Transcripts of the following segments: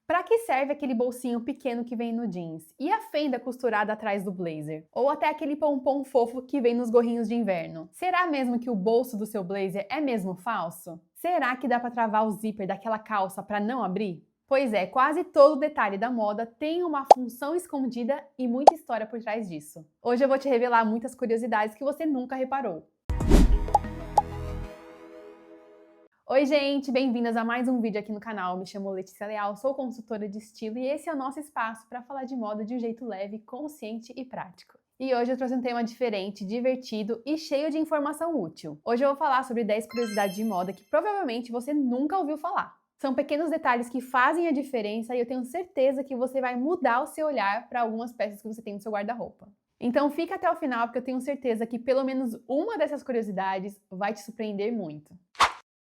Pra que serve aquele bolsinho pequeno que vem no jeans? E a fenda costurada atrás do blazer? Ou até aquele pompom fofo que vem nos gorrinhos de inverno? Será mesmo que o bolso do seu blazer é mesmo falso? Será que dá pra travar o zíper daquela calça pra não abrir? Pois é, quase todo detalhe da moda tem uma função escondida e muita história por trás disso. Hoje eu vou te revelar muitas curiosidades que você nunca reparou. Oi gente, bem-vindas a mais um vídeo aqui no canal. Me chamo Letícia Leal, sou consultora de estilo e esse é o nosso espaço para falar de moda de um jeito leve, consciente e prático. E hoje eu trouxe um tema diferente, divertido e cheio de informação útil. Hoje eu vou falar sobre 10 curiosidades de moda que provavelmente você nunca ouviu falar. São pequenos detalhes que fazem a diferença e eu tenho certeza que você vai mudar o seu olhar para algumas peças que você tem no seu guarda-roupa. Então fica até o final porque eu tenho certeza que pelo menos uma dessas curiosidades vai te surpreender muito.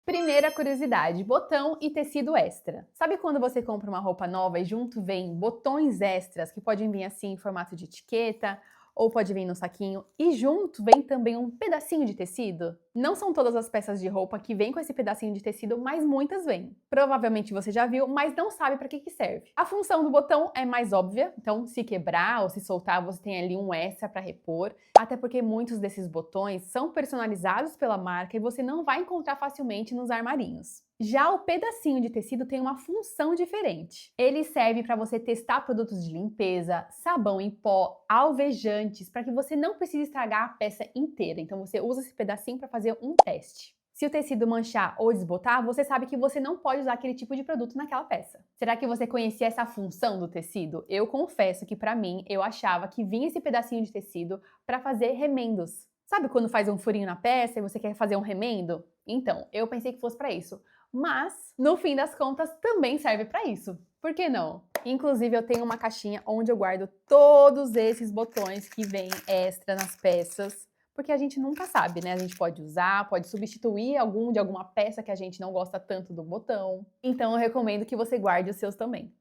Primeira curiosidade, botão e tecido extra. Sabe quando você compra uma roupa nova e junto vem botões extras que podem vir assim em formato de etiqueta ou pode vir no saquinho e junto vem também um pedacinho de tecido? Não são todas as peças de roupa que vêm com esse pedacinho de tecido, mas muitas vêm. Provavelmente você já viu, mas não sabe para que serve. A função do botão é mais óbvia, então se quebrar ou se soltar, você tem ali um extra para repor, até porque muitos desses botões são personalizados pela marca e você não vai encontrar facilmente nos armarinhos. Já o pedacinho de tecido tem uma função diferente. Ele serve para você testar produtos de limpeza, sabão em pó, alvejantes, para que você não precise estragar a peça inteira. Então você usa esse pedacinho para fazer um teste. Se o tecido manchar ou desbotar, você sabe que você não pode usar aquele tipo de produto naquela peça. Será que você conhecia essa função do tecido? Eu confesso que para mim, eu achava que vinha esse pedacinho de tecido para fazer remendos. Sabe quando faz um furinho na peça e você quer fazer um remendo? Então, eu pensei que fosse para isso. Mas, no fim das contas, também serve para isso. Por que não? Inclusive, eu tenho uma caixinha onde eu guardo todos esses botões que vêm extra nas peças, porque a gente nunca sabe, né? A gente pode usar, pode substituir algum de alguma peça que a gente não gosta tanto do botão. Então, eu recomendo que você guarde os seus também.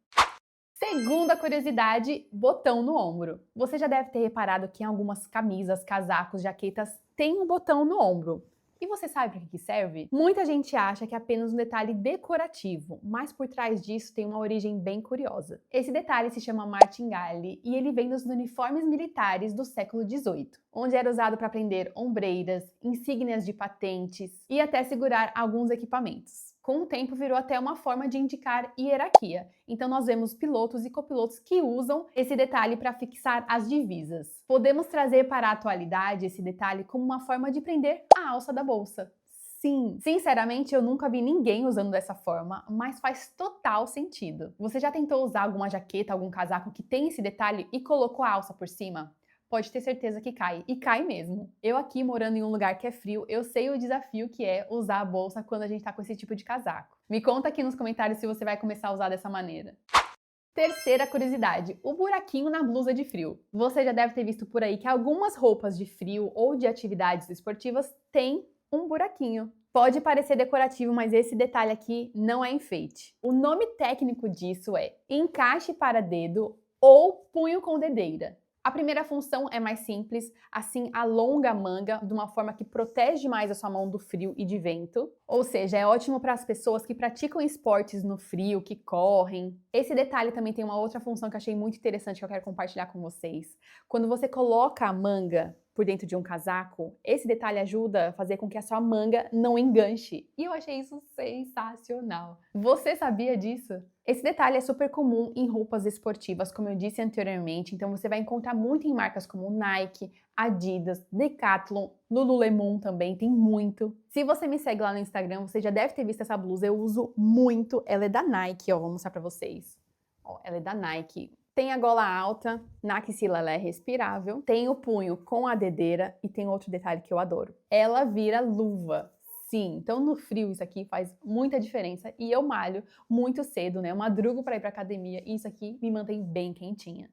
Segunda curiosidade, botão no ombro. Você já deve ter reparado que em algumas camisas, casacos, jaquetas tem um botão no ombro. E você sabe para que serve? Muita gente acha que é apenas um detalhe decorativo, mas por trás disso tem uma origem bem curiosa. Esse detalhe se chama martingale e ele vem dos uniformes militares do século XVIII, onde era usado para prender ombreiras, insígnias de patentes e até segurar alguns equipamentos. Com o tempo virou até uma forma de indicar hierarquia. Então nós vemos pilotos e copilotos que usam esse detalhe para fixar as divisas. Podemos trazer para a atualidade esse detalhe como uma forma de prender a alça da bolsa. Sim, sinceramente eu nunca vi ninguém usando dessa forma, mas faz total sentido. Você já tentou usar alguma jaqueta, algum casaco que tem esse detalhe e colocou a alça por cima? Pode ter certeza que cai, e cai mesmo. Eu aqui, morando em um lugar que é frio, eu sei o desafio que é usar a bolsa quando a gente tá com esse tipo de casaco. Me conta aqui nos comentários se você vai começar a usar dessa maneira. Terceira curiosidade, o buraquinho na blusa de frio. Você já deve ter visto por aí que algumas roupas de frio ou de atividades esportivas têm um buraquinho. Pode parecer decorativo, mas esse detalhe aqui não é enfeite. O nome técnico disso é encaixe para dedo ou punho com dedeira. A primeira função é mais simples, assim alonga a manga de uma forma que protege mais a sua mão do frio e de vento. Ou seja, é ótimo para as pessoas que praticam esportes no frio, que correm. Esse detalhe também tem uma outra função que eu achei muito interessante que eu quero compartilhar com vocês. Quando você coloca a manga por dentro de um casaco, esse detalhe ajuda a fazer com que a sua manga não enganche. E eu achei isso sensacional. Você sabia disso? Esse detalhe é super comum em roupas esportivas, como eu disse anteriormente, então você vai encontrar muito em marcas como Nike, Adidas, Decathlon, Lululemon também, tem muito. Se você me segue lá no Instagram, você já deve ter visto essa blusa, eu uso muito, ela é da Nike, ó, vou mostrar pra vocês. Ó, ela é da Nike. Tem a gola alta, na axila ela é respirável, tem o punho com a dedeira e tem outro detalhe que eu adoro. Ela vira luva. Sim, então no frio isso aqui faz muita diferença e eu malho muito cedo, né? Eu madrugo para ir para academia e isso aqui me mantém bem quentinha.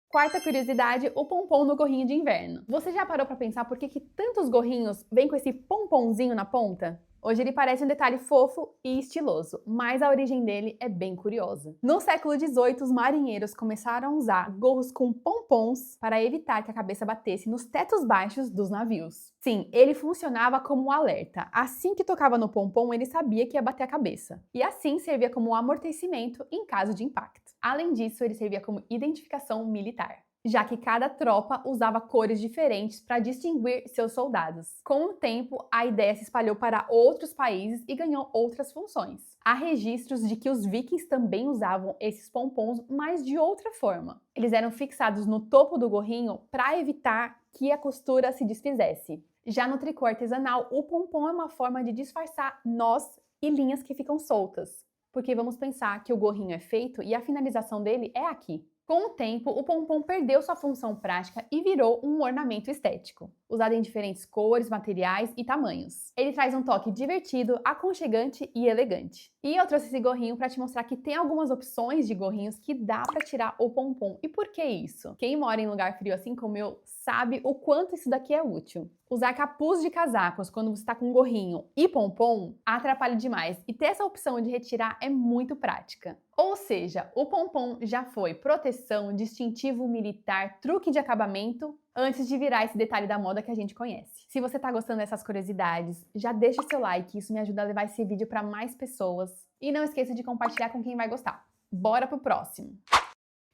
Quarta curiosidade, o pompom no gorrinho de inverno. Você já parou para pensar por que tantos gorrinhos vêm com esse pomponzinho na ponta? Hoje ele parece um detalhe fofo e estiloso, mas a origem dele é bem curiosa. No século XVIII, os marinheiros começaram a usar gorros com pompons para evitar que a cabeça batesse nos tetos baixos dos navios. Sim, ele funcionava como um alerta. Assim que tocava no pompom, ele sabia que ia bater a cabeça. E assim servia como um amortecimento em caso de impacto. Além disso, ele servia como identificação militar, já que cada tropa usava cores diferentes para distinguir seus soldados. Com o tempo, a ideia se espalhou para outros países e ganhou outras funções. Há registros de que os vikings também usavam esses pompons, mas de outra forma. Eles eram fixados no topo do gorrinho para evitar que a costura se desfizesse. Já no tricô artesanal, o pompom é uma forma de disfarçar nós e linhas que ficam soltas, porque vamos pensar que o gorrinho é feito e a finalização dele é aqui. Com o tempo, o pompom perdeu sua função prática e virou um ornamento estético, usado em diferentes cores, materiais e tamanhos. Ele traz um toque divertido, aconchegante e elegante. E eu trouxe esse gorrinho para te mostrar que tem algumas opções de gorrinhos que dá para tirar o pompom. E por que isso? Quem mora em lugar frio assim como eu sabe o quanto isso daqui é útil. Usar capuz de casacos quando você está com um gorrinho e pompom atrapalha demais, e ter essa opção de retirar é muito prática. Ou seja, o pompom já foi proteção, distintivo militar, truque de acabamento, antes de virar esse detalhe da moda que a gente conhece. Se você tá gostando dessas curiosidades, já deixa o seu like, isso me ajuda a levar esse vídeo para mais pessoas. E não esqueça de compartilhar com quem vai gostar. Bora pro próximo!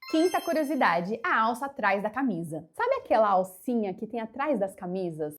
Quinta curiosidade, a alça atrás da camisa. Sabe aquela alcinha que tem atrás das camisas?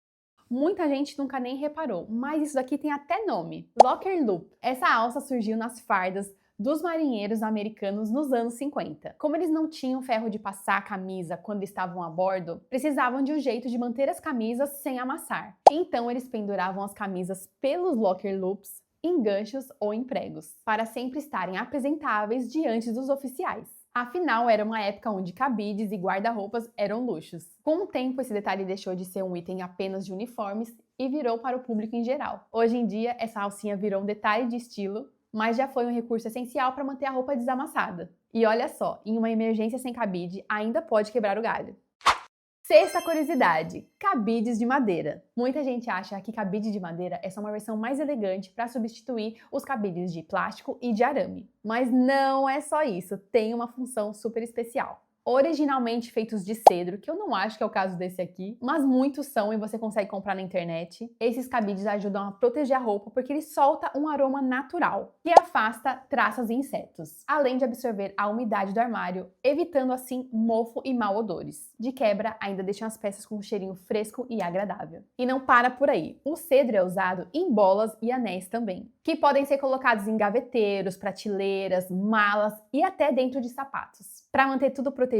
Muita gente nunca nem reparou, mas isso daqui tem até nome, locker loop. Essa alça surgiu nas fardas dos marinheiros americanos nos anos 50. Como eles não tinham ferro de passar a camisa quando estavam a bordo, precisavam de um jeito de manter as camisas sem amassar. Então eles penduravam as camisas pelos locker loops em ganchos ou em pregos, para sempre estarem apresentáveis diante dos oficiais. Afinal, era uma época onde cabides e guarda-roupas eram luxos. Com o tempo, esse detalhe deixou de ser um item apenas de uniformes e virou para o público em geral. Hoje em dia, essa alcinha virou um detalhe de estilo, mas já foi um recurso essencial para manter a roupa desamassada. E olha só, em uma emergência sem cabide, ainda pode quebrar o galho. Sexta curiosidade, cabides de madeira. Muita gente acha que cabide de madeira é só uma versão mais elegante para substituir os cabides de plástico e de arame. Mas não é só isso, tem uma função super especial. Originalmente feitos de cedro, que eu não acho que é o caso desse aqui, mas muitos são e você consegue comprar na internet. Esses cabides ajudam a proteger a roupa porque ele solta um aroma natural, que afasta traças e insetos, além de absorver a umidade do armário, evitando assim mofo e mau odores. De quebra, ainda deixam as peças com um cheirinho fresco e agradável. E não para por aí, o cedro é usado em bolas e anéis também, que podem ser colocados em gaveteiros, prateleiras, malas e até dentro de sapatos, para manter tudo protegido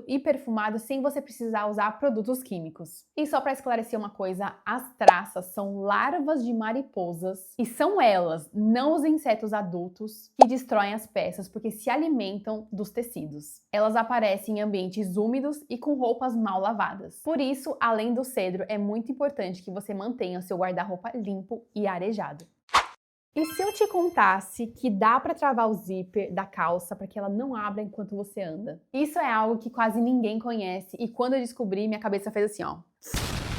e perfumado sem você precisar usar produtos químicos. E só para esclarecer uma coisa, as traças são larvas de mariposas e são elas, não os insetos adultos, que destroem as peças porque se alimentam dos tecidos. Elas aparecem em ambientes úmidos e com roupas mal lavadas. Por isso, além do cedro, é muito importante que você mantenha o seu guarda-roupa limpo e arejado. E se eu te contasse que dá para travar o zíper da calça para que ela não abra enquanto você anda? Isso é algo que quase ninguém conhece e quando eu descobri, minha cabeça fez assim, ó.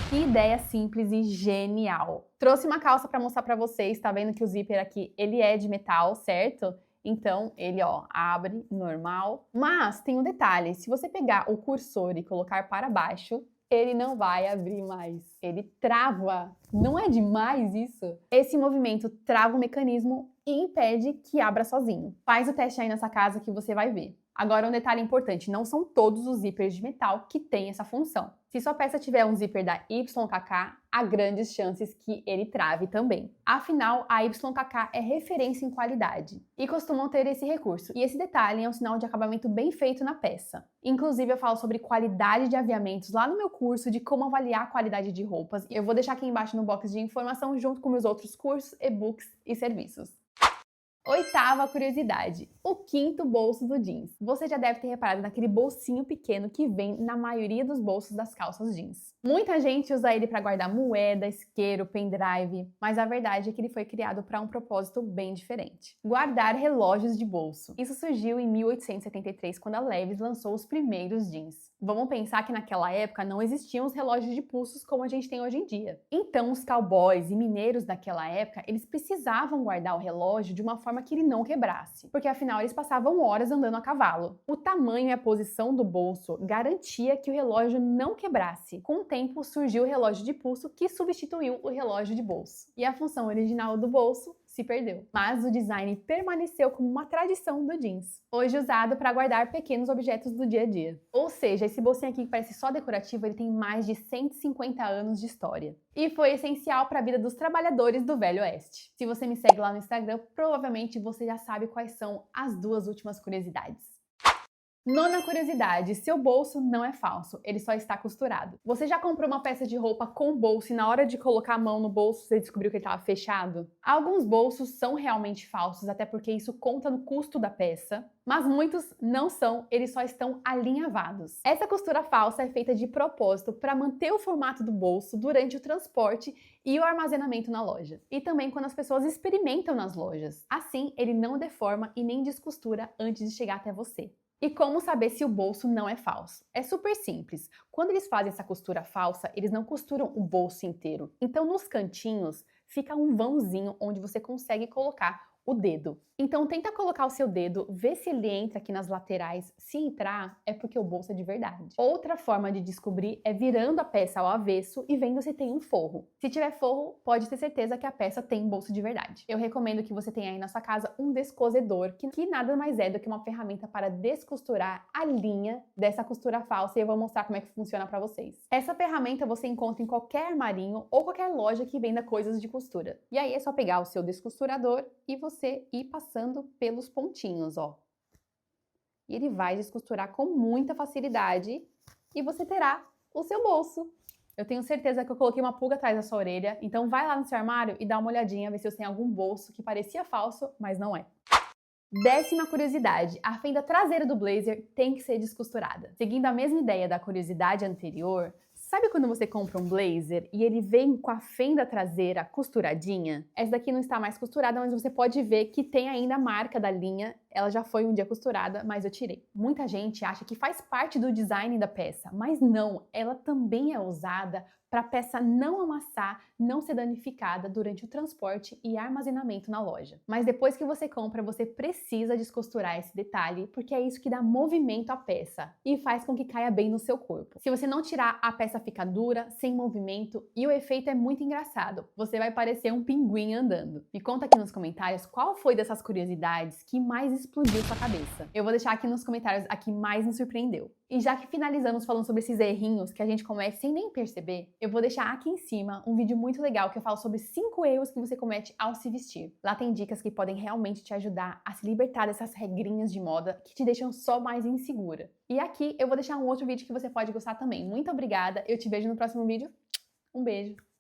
Que ideia simples e genial! Trouxe uma calça para mostrar para vocês, tá vendo que o zíper aqui, ele é de metal, certo? Então, ele, ó, abre normal. Mas tem um detalhe, se você pegar o cursor e colocar para baixo, ele não vai abrir mais. Ele trava. Não é demais isso? Esse movimento trava o mecanismo e impede que abra sozinho. Faz o teste aí nessa casa que você vai ver. Agora, um detalhe importante, não são todos os zippers de metal que têm essa função. Se sua peça tiver um zíper da YKK, há grandes chances que ele trave também. Afinal, a YKK é referência em qualidade e costumam ter esse recurso. E esse detalhe é um sinal de acabamento bem feito na peça. Inclusive, eu falo sobre qualidade de aviamentos lá no meu curso de como avaliar a qualidade de roupas. Eu vou deixar aqui embaixo no box de informação junto com meus outros cursos, e-books e serviços. Oitava curiosidade, o quinto bolso do jeans. Você já deve ter reparado naquele bolsinho pequeno que vem na maioria dos bolsos das calças jeans. Muita gente usa ele para guardar moeda, isqueiro, pendrive, mas a verdade é que ele foi criado para um propósito bem diferente. Guardar relógios de bolso. Isso surgiu em 1873, quando a Levi's lançou os primeiros jeans. Vamos pensar que naquela época não existiam os relógios de pulsos como a gente tem hoje em dia. Então, os cowboys e mineiros daquela época, eles precisavam guardar o relógio de uma forma que ele não quebrasse, porque afinal eles passavam horas andando a cavalo. O tamanho e a posição do bolso garantia que o relógio não quebrasse. Com o tempo, surgiu o relógio de pulso, que substituiu o relógio de bolso. E a função original do bolso se perdeu. Mas o design permaneceu como uma tradição do jeans, hoje usado para guardar pequenos objetos do dia a dia. Ou seja, esse bolsinho aqui que parece só decorativo, ele tem mais de 150 anos de história. E foi essencial para a vida dos trabalhadores do Velho Oeste. Se você me segue lá no Instagram, provavelmente você já sabe quais são as duas últimas curiosidades. Nona curiosidade, seu bolso não é falso, ele só está costurado. Você já comprou uma peça de roupa com bolso e na hora de colocar a mão no bolso você descobriu que ele estava fechado? Alguns bolsos são realmente falsos, até porque isso conta no custo da peça, mas muitos não são, eles só estão alinhavados. Essa costura falsa é feita de propósito para manter o formato do bolso durante o transporte e o armazenamento na loja. E também quando as pessoas experimentam nas lojas. Assim, ele não deforma e nem descostura antes de chegar até você. E como saber se o bolso não é falso? É super simples. Quando eles fazem essa costura falsa, eles não costuram o bolso inteiro. Então, nos cantinhos, fica um vãozinho onde você consegue colocar o dedo. Então tenta colocar o seu dedo, vê se ele entra aqui nas laterais. Se entrar, é porque o bolso é de verdade. Outra forma de descobrir é virando a peça ao avesso e vendo se tem um forro. Se tiver forro, pode ter certeza que a peça tem bolso de verdade. Eu recomendo que você tenha aí na sua casa um descosedor, que nada mais é do que uma ferramenta para descosturar a linha dessa costura falsa, e eu vou mostrar como é que funciona para vocês. Essa ferramenta você encontra em qualquer armarinho ou qualquer loja que venda coisas de costura. E aí é só pegar o seu descosturador e você ir passando pelos pontinhos, ó. E ele vai descosturar com muita facilidade e você terá o seu bolso. Eu tenho certeza que eu coloquei uma pulga atrás da sua orelha, então vai lá no seu armário e dá uma olhadinha, ver se você tem algum bolso que parecia falso, mas não é. Décima curiosidade, a fenda traseira do blazer tem que ser descosturada. Seguindo a mesma ideia da curiosidade anterior, sabe quando você compra um blazer e ele vem com a fenda traseira costuradinha? Essa daqui não está mais costurada, mas você pode ver que tem ainda a marca da linha. Ela já foi um dia costurada, mas eu tirei. Muita gente acha que faz parte do design da peça, mas não, ela também é usada para a peça não amassar, não ser danificada durante o transporte e armazenamento na loja. Mas depois que você compra, você precisa descosturar esse detalhe, porque é isso que dá movimento à peça e faz com que caia bem no seu corpo. Se você não tirar, a peça fica dura, sem movimento e o efeito é muito engraçado. Você vai parecer um pinguim andando. Me conta aqui nos comentários qual foi dessas curiosidades que mais explodiu sua cabeça. Eu vou deixar aqui nos comentários a que mais me surpreendeu. E já que finalizamos falando sobre esses errinhos que a gente comete sem nem perceber, eu vou deixar aqui em cima um vídeo muito legal que eu falo sobre 5 erros que você comete ao se vestir. Lá tem dicas que podem realmente te ajudar a se libertar dessas regrinhas de moda que te deixam só mais insegura. E aqui eu vou deixar um outro vídeo que você pode gostar também. Muito obrigada, eu te vejo no próximo vídeo. Um beijo!